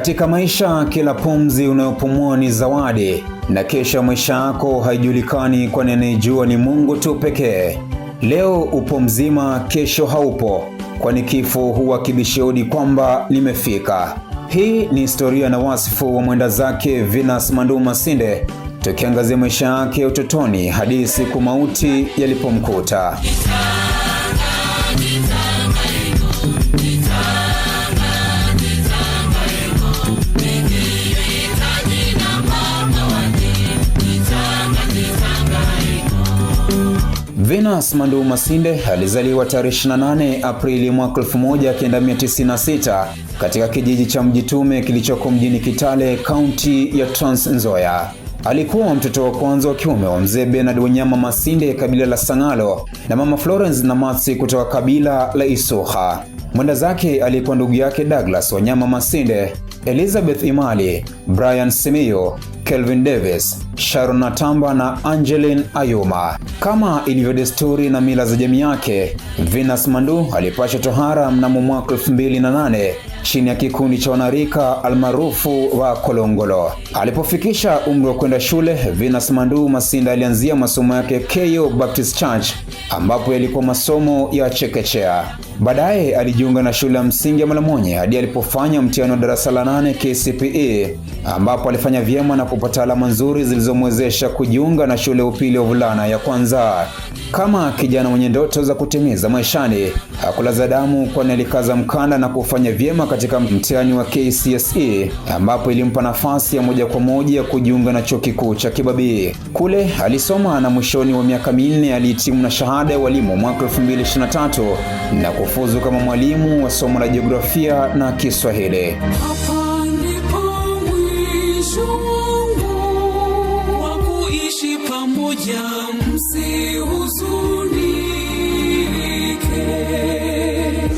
Katika maisha, kila pumzi unayopumua ni zawadi, na kesho maisha yako haijulikani, kwani anayejua ni Mungu tu pekee. Leo upo mzima, kesho haupo, kwani kifo huwa kibishauri kwamba limefika. Hii ni historia na wasifu wa mwenda zake Venus Mandu Masinde, tukiangazia maisha yake utotoni hadi siku mauti yalipomkuta. Venus Mandu Masinde alizaliwa tarehe 28 Aprili mwaka 1996 katika kijiji cha Mjitume kilichoko mjini Kitale, kaunti ya Trans Nzoia. Alikuwa mtoto wa kwanza wa kiume wa mzee Bernard Wanyama Masinde, kabila la Sangalo, na mama Florence Namatsi kutoka kabila la Isuha. Mwenda zake alikuwa ndugu yake Douglas Wanyama Masinde, Elizabeth Imali, Brian Simiyu, Kelvin Davis, Sharon Natamba na Angeline Ayuma. Kama ilivyo desturi na mila za jamii yake, Venus Mandu alipasha tohara mnamo mwaka 2008 chini ya kikundi cha wanarika almaarufu wa Kolongolo. Alipofikisha umri wa kwenda shule, Venus Mandu Masinde alianzia masomo yake Keyo Baptist Church, ambapo yalikuwa masomo ya chekechea. Baadaye alijiunga na shule ya msingi ya Malamonye hadi alipofanya mtihani wa darasa la 8 KCPE, ambapo alifanya vyema na kupata alama nzuri zilizomwezesha kujiunga na shule ya upili ya wavulana ya kwanza. Kama kijana mwenye ndoto za kutimiza maishani, hakulaza damu, kwani alikaza mkanda na kufanya vyema katika mtihani wa KCSE, ambapo ilimpa nafasi ya moja kwa moja ya kujiunga na chuo kikuu cha Kibabii. Kule alisoma na mwishoni wa miaka 4 alihitimu na shahada ya walimu mwaka 2023 na kufuzu kama mwalimu wa somo la jiografia na Kiswahili.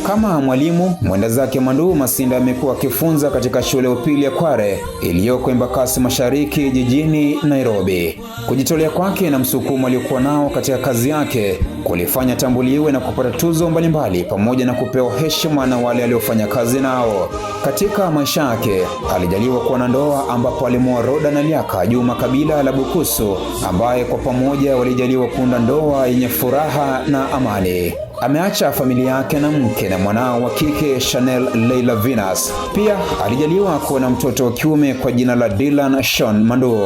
Kama mwalimu, mwenda zake Mandu Masinde amekuwa akifunza katika shule ya upili ya Kware iliyoko Embakasi Mashariki jijini Nairobi. Kujitolea kwake na msukumo aliokuwa nao katika kazi yake kulifanya tambuliwe na kupata tuzo mbalimbali, pamoja na kupewa heshima na wale aliofanya kazi nao. Katika maisha yake alijaliwa kuwa na ndoa, ambapo alimoa Roda na Liaka Juma kabila la Bukusu, ambaye kwa pamoja walijaliwa kuunda ndoa yenye furaha na amani. Ameacha familia yake na mke na mwanao wa kike Chanel Leila Venus. Pia alijaliwa kuwa na mtoto wa kiume kwa jina la Dylan Sean Mandu.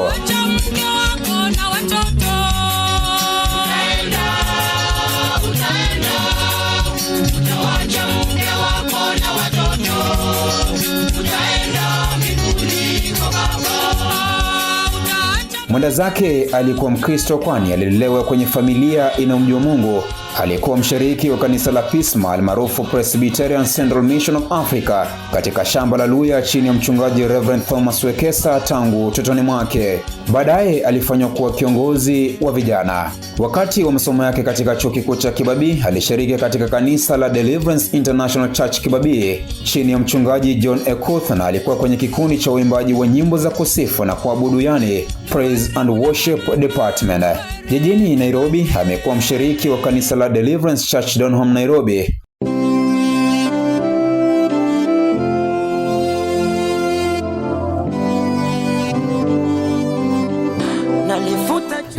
Mwenda zake alikuwa Mkristo, kwani alilelewa kwenye familia inayomjua Mungu. Alikuwa mshiriki wa kanisa la Pisma almaarufu Presbyterian Central Mission of Africa katika shamba la Luya chini ya mchungaji Reverend Thomas Wekesa tangu utotoni mwake. Baadaye alifanywa kuwa kiongozi wa vijana. Wakati wa masomo yake katika chuo kikuu cha Kibabii, alishiriki katika kanisa la Deliverance International Church Kibabii chini ya mchungaji John Ekuth, na alikuwa kwenye kikundi cha uimbaji wa nyimbo za kusifu na kuabudu, yani Praise and Worship Department. Jijini Nairobi amekuwa mshiriki wa kanisa la Deliverance Church Donholm Nairobi.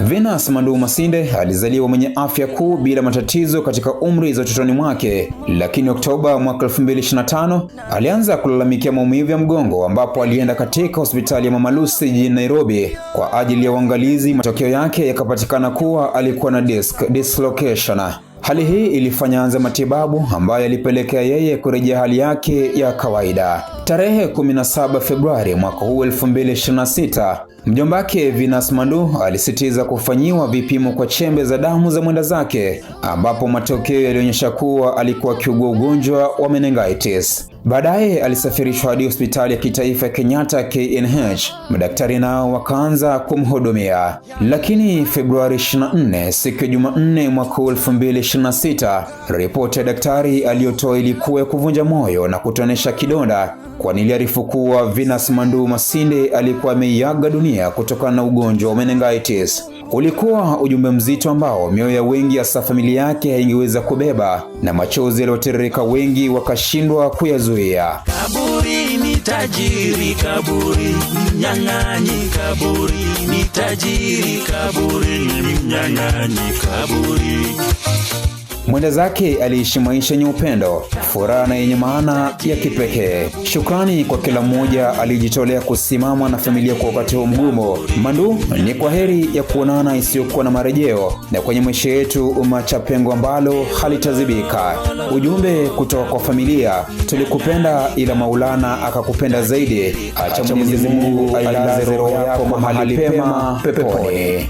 Venus Mandu Masinde alizaliwa mwenye afya kuu bila matatizo katika umri za utotoni mwake, lakini Oktoba mwaka 2025 alianza kulalamikia maumivu ya mgongo, ambapo alienda katika hospitali ya Mama Lucy jijini Nairobi kwa ajili ya uangalizi. Matokeo yake yakapatikana kuwa alikuwa na disc dislocation. Hali hii ilifanya anza matibabu ambayo yalipelekea yeye kurejea hali yake ya kawaida. Tarehe 17 Februari mwaka huu 2026, mjombake Venus Mandu alisitiza kufanyiwa vipimo kwa chembe za damu za mwenda zake, ambapo matokeo yalionyesha kuwa alikuwa akiugua ugonjwa wa meningitis. Baadaye alisafirishwa hadi hospitali ya kitaifa ya Kenyatta KNH. Madaktari nao wakaanza kumhudumia. Lakini Februari 24, siku ya Jumanne mwaka 2026, ripoti ya daktari aliyotoa ilikuwa ya kuvunja moyo na kutonesha kidonda, kwani iliarifu kuwa Venus Mandu Masinde alikuwa ameiaga dunia kutokana na ugonjwa wa meningitis. Ulikuwa ujumbe mzito ambao mioyo ya wengi hasa familia yake haingeweza kubeba, na machozi yaliyotiririka wengi wakashindwa kuyazuia. Kaburini tajiri kaburi, mnyang'anyi kaburi, ni tajiri kaburi, ni mnyang'anyi kaburi. Mwenda zake aliishi maisha yenye upendo, furaha na yenye maana ya kipekee. Shukrani kwa kila mmoja alijitolea kusimama na familia kwa wakati huu mgumu. Mandu, ni kwa heri ya kuonana isiyokuwa na marejeo, na kwenye maisha yetu umeacha pengo ambalo halitazibika. Ujumbe kutoka kwa familia: tulikupenda ila Maulana akakupenda zaidi. Acha Mwenyezi Mungu ailaze roho yako mahali pema peponi.